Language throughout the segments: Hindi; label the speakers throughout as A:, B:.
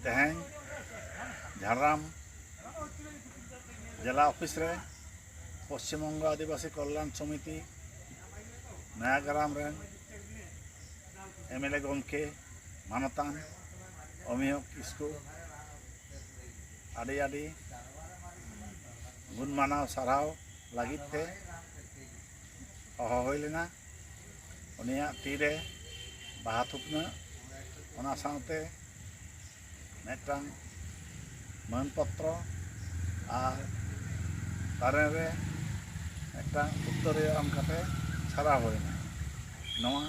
A: तेहें झारग्राम जिला ऑफिस रे पश्चिम बंग आदिवासी कल्याण समिति नयाग्राम एमएलए गमके मानतान अमिय किस्कु आदि आदि गुण मानाव साराव लगित ते हह लेना उनिया तीरे बाहा थुपना ओना साथे मेटांग मान पत्र और तारे रे मेटांग उत्तर एम कते छाड़ा होना नवा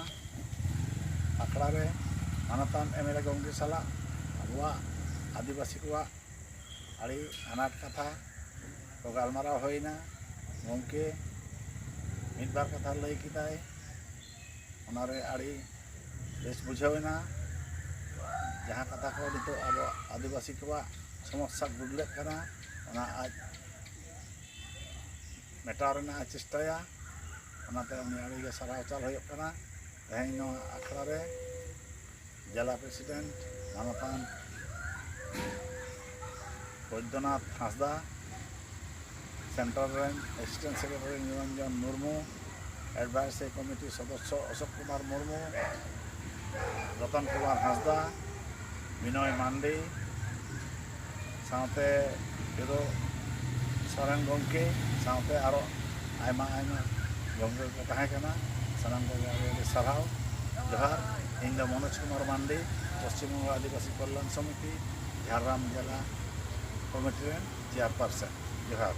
A: आखड़ा रे मानतान एमएलए गमके साला अबुआ आदिवासी को आड़ी अनाट कथा तो गालमाराव होना गमके मिद बार कथा लई किदाय ओनारे आड़ी बेस बुझावना जहाँ कथा को नितो अब आदिवासी को समस्या गुडले कना ओना आज मेटाव रेना चेष्टाया ओनाते उनी आड़ी के साराव चाल होय कना तेहें नो आखड़ा रे जिला प्रेसिडेंट मानतान Baidyanath Hansda central assistant secretary Niranjan Murmu advisory committee सदस्य अशोक कुमार मुर्मू रतन कुमार हांसदा विनय मांडी साथे हिरो सरन गमके साथे आरो आयमा आयमा गमके को ताहें कना सानाम को साराव जोहार इन मनोज कुमार मांडी पश्चिम बंग आदिवासी कल्याण समिति झारग्राम जिला कमिटी चेयरपर्सन जोहार।